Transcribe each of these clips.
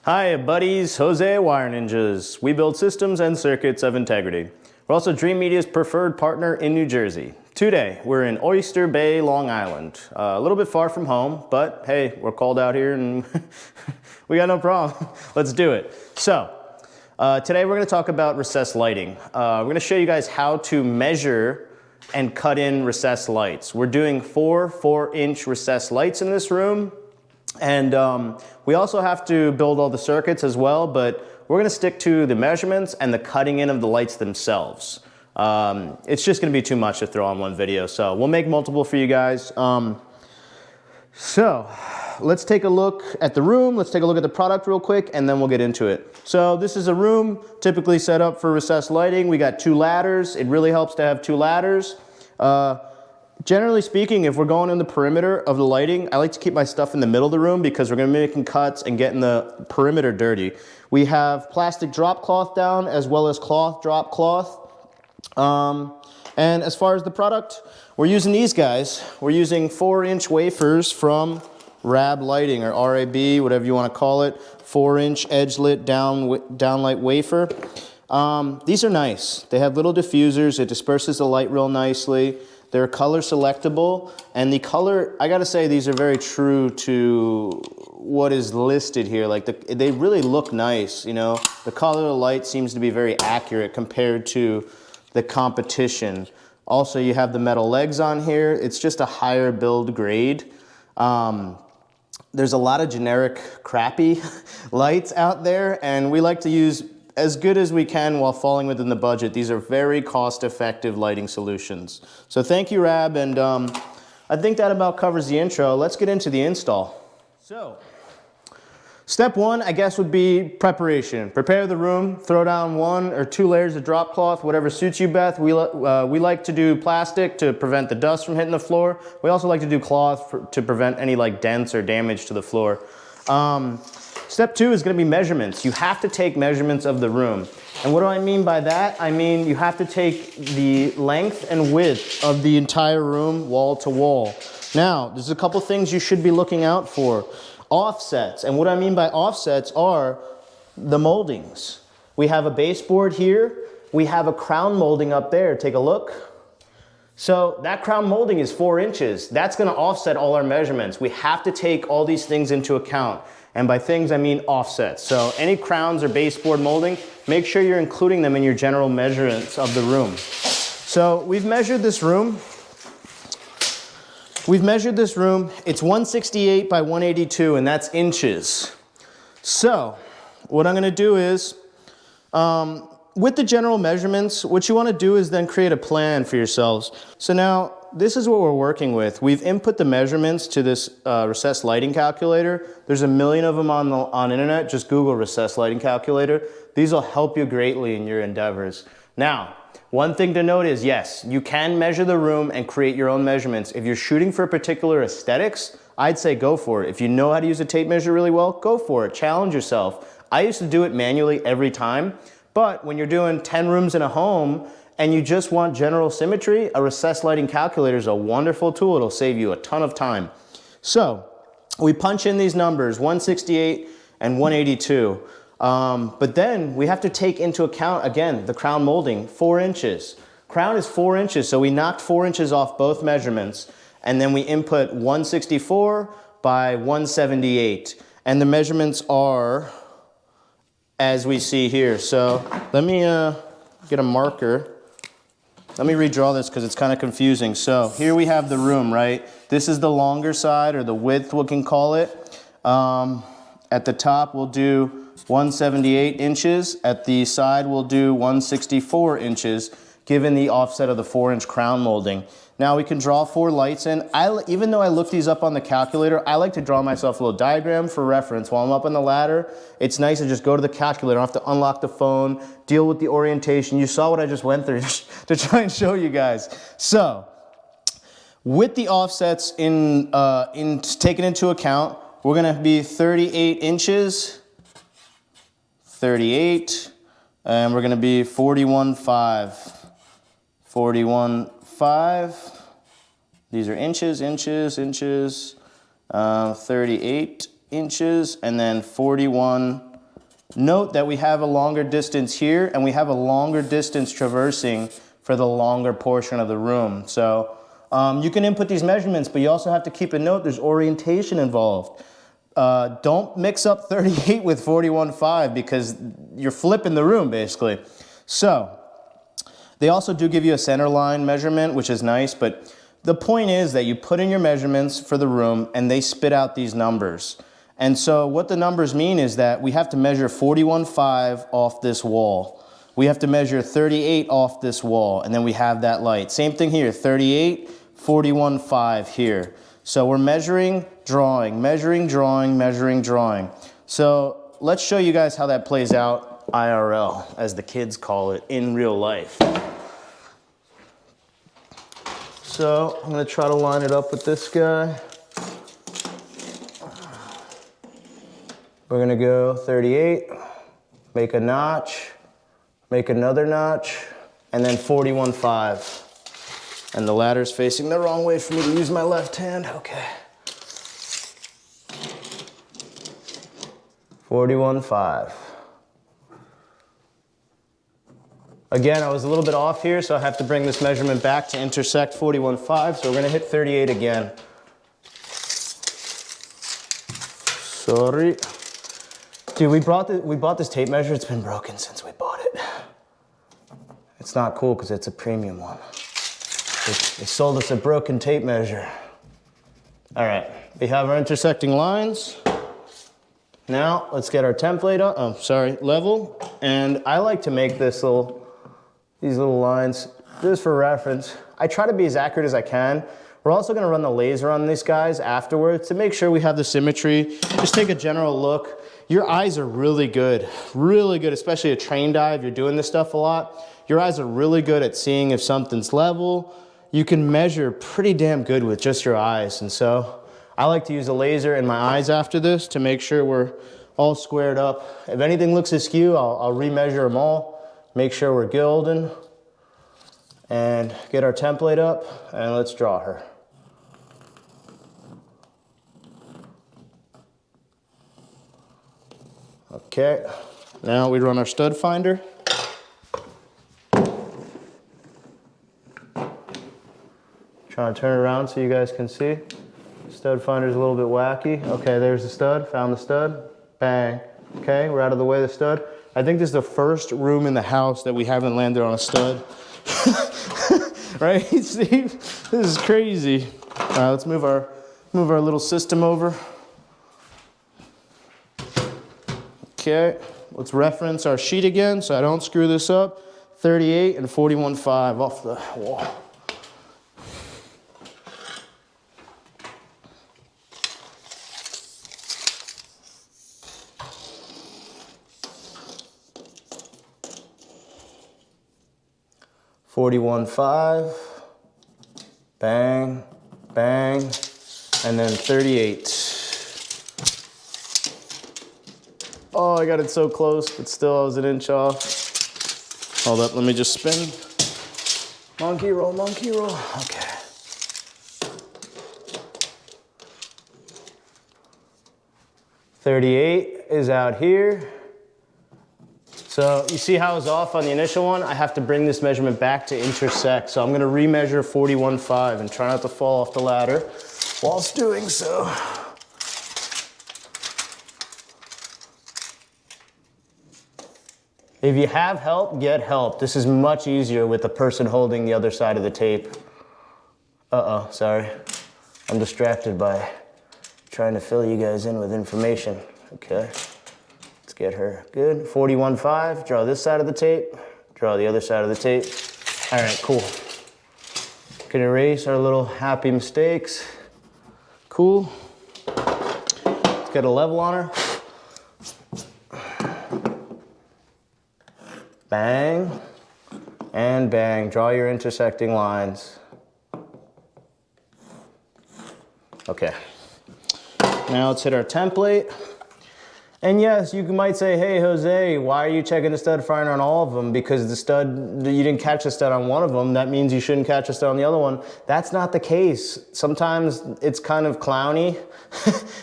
Hi buddies, Jose Wire Ninjas. We build systems and circuits of integrity. We're also Dreamedia's preferred partner in New Jersey. Today, we're in Oysterbay Long Island. A little bit far from home, but hey, we're called out here and we got no problem. Let's do it. So, today we're going to talk about recessed lighting. We're going to show you guys how to measure and cut in recessed lights. We're doing 4-inch recessed lights in this room. And we also have to build all the circuits as well, but we're going to stick to the measurements and the cutting in of the lights themselves. It's just going to be too much to throw on one video, so we'll make multiple for you guys. So let's take a look at the room, let's take a look at the product real quick, and then we'll get into it. So this is a room typically set up for recessed lighting. We got 2 ladders. It really helps to have 2 ladders. Generally speaking, if we're going in the perimeter of the lighting, I like to keep my stuff in the middle of the room because we're going to be making cuts and getting the perimeter dirty. We have plastic drop cloth down as well as cloth drop cloth. And as far as the product, we're using these guys. We're using 4-inch wafers from RAB Lighting, or RAB, whatever you want to call it. 4-inch edge lit downlight wafer. These are nice. They have little diffusers. It disperses the light real nicely. They're color selectable, and the color, I gotta say, these are very true to what is listed here. Like they really look nice, you know. The color of the light seems to be very accurate compared to the competition. Also, you have the metal legs on here. It's just a higher build grade. There's a lot of generic crappy lights out there, and we like to use as good as we can while falling within the budget. These are very cost-effective lighting solutions. So thank you, Rab, and I think that about covers the intro. Let's get into the install. So, step 1, I guess, would be preparation. Prepare the room, throw down 1 or 2 layers of drop cloth, whatever suits you best. We like to do plastic to prevent the dust from hitting the floor. We also like to do cloth to prevent any like dents or damage to the floor. Step 2 is going to be measurements. You have to take measurements of the room. And what do I mean by that? I mean you have to take the length and width of the entire room wall to wall. Now, there's a couple things you should be looking out for. Offsets. And what I mean by offsets are the moldings. We have a baseboard here. We have a crown molding up there. Take a look. So that crown molding is 4 inches. That's going to offset all our measurements. We have to take all these things into account. And by things, I mean offsets. So any crowns or baseboard molding, make sure you're including them in your general measurements of the room. So we've measured this room. It's 168 by 182, and that's inches. So what I'm going to do is, with the general measurements, what you want to do is then create a plan for yourselves. So now, this is what we're working with. We've input the measurements to this recessed lighting calculator. There's a million of them on internet. Just Google recessed lighting calculator. These will help you greatly in your endeavors. Now, one thing to note is, yes, you can measure the room and create your own measurements. If you're shooting for particular aesthetics, I'd say go for it. If you know how to use a tape measure really well, go for it. Challenge yourself. I used to do it manually every time, but when you're doing 10 rooms in a home, and you just want general symmetry, a recessed lighting calculator is a wonderful tool. It'll save you a ton of time. So we punch in these numbers, 168 and 182. But then we have to take into account, again, the crown molding, 4 inches. Crown is 4 inches, so we knocked 4 inches off both measurements. And then we input 164 by 178. And the measurements are as we see here. So let me get a marker. Let me redraw this because it's kind of confusing. So here we have the room, right? This is the longer side, or the width we can call it. At the top we'll do 178 inches. At the side we'll do 164 inches, given the offset of the 4-inch crown molding. Now we can draw 4 lights in. Even though I looked these up on the calculator, I like to draw myself a little diagram for reference. While I'm up on the ladder, it's nice to just go to the calculator. I don't have to unlock the phone, deal with the orientation. You saw what I just went through to try and show you guys. So, with the offsets taken into account, we're going to be 38 inches, 38, and we're going to be 41.5. 41.5. These are inches, 38 inches, and then 41 Note that we have a longer distance here and we have a longer distance traversing for the longer portion of the room. So you can input these measurements, but you also have to keep a note there's orientation involved. Don't mix up 38 with 41.5 because you're flipping the room basically. So they also do give you a center line measurement, which is nice, but the point is that you put in your measurements for the room and they spit out these numbers. And so what the numbers mean is that we have to measure 41.5 off this wall. We have to measure 38 off this wall, and then we have that light. Same thing here, 38, 41.5 here. So we're measuring, drawing, measuring, drawing, measuring, drawing. So let's show you guys how that plays out IRL, as the kids call it, in real life. So I'm gonna try to line it up with this guy. We're gonna go 38, make a notch, make another notch, and then 41.5. And the ladder's facing the wrong way for me to use my left hand. Okay. 41.5. Again, I was a little bit off here, so I have to bring this measurement back to intersect 41.5. So we're gonna hit 38 again. Sorry. Dude, we bought this tape measure. It's been broken since we bought it. It's not cool because it's a premium one. They sold us a broken tape measure. All right, we have our intersecting lines. Now let's get our template up. Oh, sorry, level. And I like to make these little lines just for reference. I try to be as accurate as I can. We're also gonna run the laser on these guys afterwards to make sure we have the symmetry. Just take a general look. Your eyes are really good, especially a trained eye if you're doing this stuff a lot. Your eyes are really good at seeing if something's level. You can measure pretty damn good with just your eyes. And so I like to use a laser in my eyes after this to make sure we're all squared up. If anything looks askew, I'll remeasure them all, make sure we're golden, and get our template up, and let's draw her. Okay, now we run our stud finder. Trying to turn it around so you guys can see. Stud finder's a little bit wacky. Okay, there's the stud, found the stud, bang. Okay, we're out of the way of the stud. I think this is the first room in the house that we haven't landed on a stud. Right, Steve? This is crazy. All right, let's move our little system over. Okay, let's reference our sheet again so I don't screw this up. 38 and 41.5 off the wall. $41.5, bang, bang, and then 38. Oh, I got it so close, but still I was an inch off. Hold up, let me just spin. Monkey roll, monkey roll. Okay. $38 is out here. So you see how I was off on the initial one? I have to bring this measurement back to intersect. So I'm gonna remeasure 41.5 and try not to fall off the ladder whilst doing so. If you have help, get help. This is much easier with the person holding the other side of the tape. Uh-oh, sorry. I'm distracted by trying to fill you guys in with information. Okay. Get her good. 41.5, draw this side of the tape, draw the other side of the tape. All right, cool. Can erase our little happy mistakes. Cool. Let's get a level on her. Bang, and bang. Draw your intersecting lines. Okay. Now let's hit our template. And yes, you might say, hey, Jose, why are you checking the stud finder on all of them? Because the stud, you didn't catch the stud on one of them. That means you shouldn't catch a stud on the other one. That's not the case. Sometimes it's kind of clowny,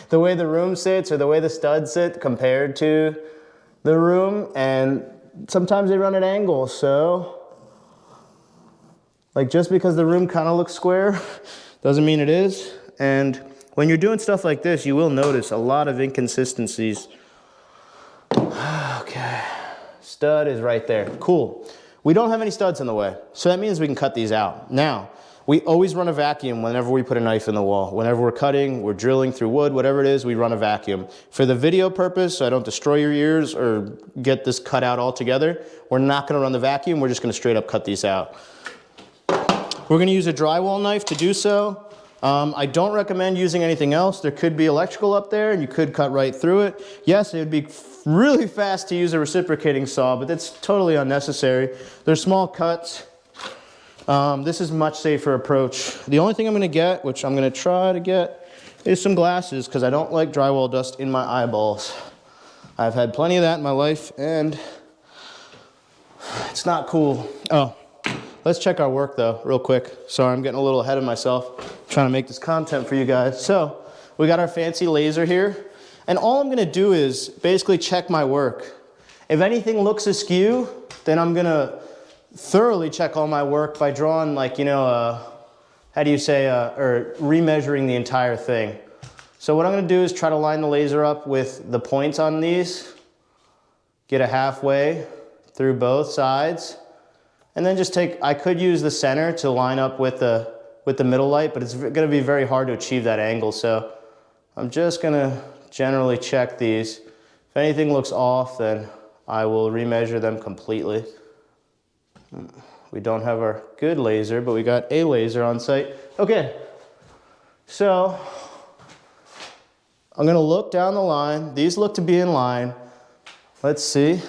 the way the room sits or the way the studs sit compared to the room, and sometimes they run at angles, so like just because the room kind of looks square doesn't mean it is. And when you're doing stuff like this, you will notice a lot of inconsistencies. Okay, stud is right there. Cool. We don't have any studs in the way, so that means we can cut these out. Now, we always run a vacuum whenever we put a knife in the wall. Whenever we're cutting, we're drilling through wood, whatever it is, we run a vacuum. For the video purpose, so I don't destroy your ears or get this cut out altogether, we're not gonna run the vacuum, we're just gonna straight up cut these out. We're gonna use a drywall knife to do so. I don't recommend using anything else. There could be electrical up there and you could cut right through it. Yes, it would be really fast to use a reciprocating saw, but that's totally unnecessary. They're small cuts. This is a much safer approach. The only thing I'm gonna get, which I'm gonna try to get, is some glasses, because I don't like drywall dust in my eyeballs. I've had plenty of that in my life, and it's not cool. Oh, let's check our work though, real quick. Sorry, I'm getting a little ahead of myself, trying to make this content for you guys. So, we got our fancy laser here, and all I'm gonna do is basically check my work. If anything looks askew, then I'm gonna thoroughly check all my work by drawing, like, you know, how do you say, or remeasuring the entire thing. So what I'm gonna do is try to line the laser up with the points on these, get a halfway through both sides, and then just take, I could use the center to line up with the middle light, but it's gonna be very hard to achieve that angle. So I'm just gonna generally check these. If anything looks off, then I will remeasure them completely. We don't have our good laser, but we got a laser on site. Okay, so I'm gonna look down the line. These look to be in line. Let's see.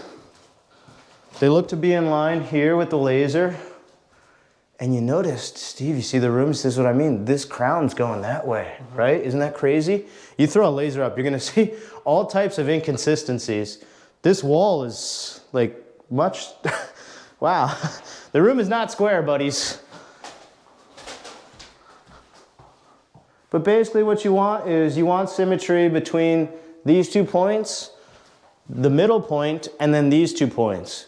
They look to be in line here with the laser. And you noticed, Steve, you see the rooms, this is what I mean. This crown's going that way, right? Isn't that crazy? You throw a laser up, you're gonna see all types of inconsistencies. This wall is like much, wow. The room is not square, buddies. But basically what you want is you want symmetry between these 2 points, the middle point, and then these 2 points.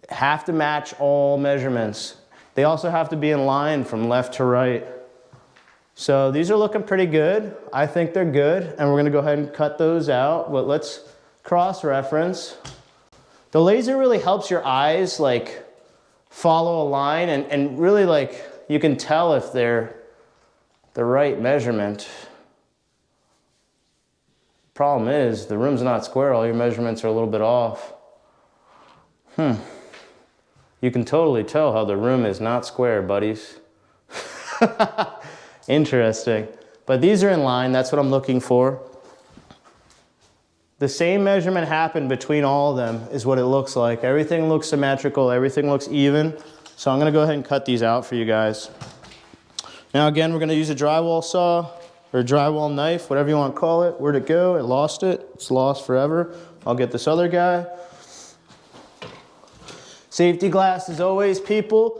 Have to match all measurements. They also have to be in line from left to right. So these are looking pretty good. I think they're good, and we're gonna go ahead and cut those out, but let's cross-reference. The laser really helps your eyes like follow a line, and really like you can tell if they're the right measurement. Problem is, the room's not square, all your measurements are a little bit off. You can totally tell how the room is not square, buddies. Interesting. But these are in line, that's what I'm looking for. The same measurement happened between all of them is what it looks like. Everything looks symmetrical, everything looks even. So I'm gonna go ahead and cut these out for you guys. Now again, we're gonna use a drywall saw or a drywall knife, whatever you want to call it. Where'd it go? It lost it. It's lost forever. I'll get this other guy. Safety glass as always, people.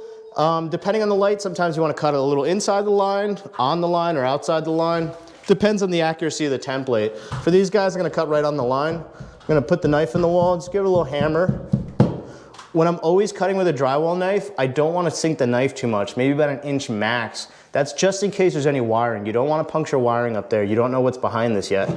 Depending on the light, sometimes you want to cut it a little inside the line, on the line, or outside the line. Depends on the accuracy of the template. For these guys, I'm going to cut right on the line. I'm going to put the knife in the wall and just give it a little hammer. When I'm always cutting with a drywall knife, I don't want to sink the knife too much, maybe about 1 inch max. That's just in case there's any wiring. You don't want to puncture wiring up there. You don't know what's behind this yet.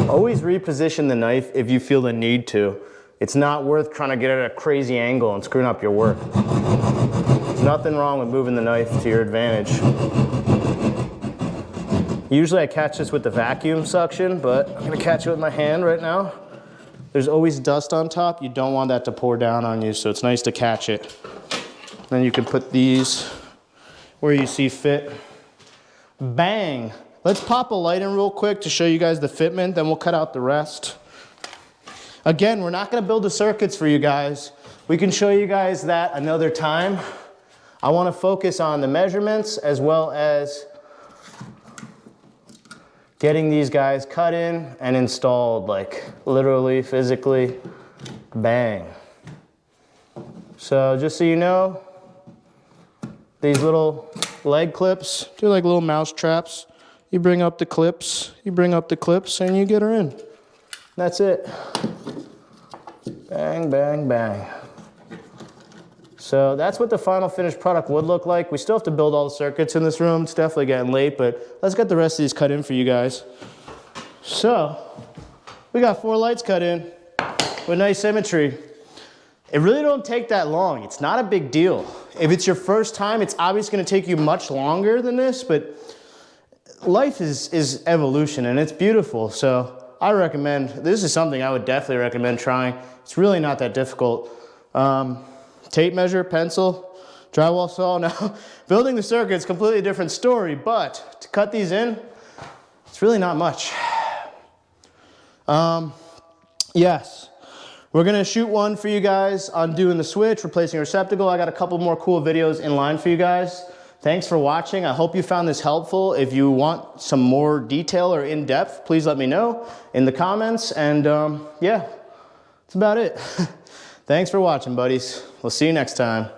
Always reposition the knife if you feel the need to. It's not worth trying to get at a crazy angle and screwing up your work. There's nothing wrong with moving the knife to your advantage. Usually I catch this with the vacuum suction, but I'm gonna catch it with my hand right now. There's always dust on top. You don't want that to pour down on you, so it's nice to catch it. Then you can put these where you see fit. Bang! Let's pop a light in real quick to show you guys the fitment, then we'll cut out the rest. Again, we're not gonna build the circuits for you guys. We can show you guys that another time. I wanna focus on the measurements as well as getting these guys cut in and installed, like literally, physically, bang. So just so you know, these little leg clips, they're like little mouse traps. You bring up the clips, and you get her in. That's it. Bang, bang, bang. So that's what the final finished product would look like. We still have to build all the circuits in this room. It's definitely getting late, but let's get the rest of these cut in for you guys. So we got 4 lights cut in with nice symmetry. It really don't take that long. It's not a big deal. If it's your first time, it's obviously gonna take you much longer than this, but life is evolution and it's beautiful. So I recommend, this is something I would definitely recommend trying. It's really not that difficult. Tape measure, pencil, drywall saw. Now, building the circuit is a completely different story, but to cut these in, it's really not much. Yes, we're gonna shoot one for you guys on doing the switch, replacing a receptacle. I got a couple more cool videos in line for you guys. Thanks for watching. I hope you found this helpful. If you want some more detail or in-depth, please let me know in the comments. And yeah, that's about it. Thanks for watching, buddies. We'll see you next time.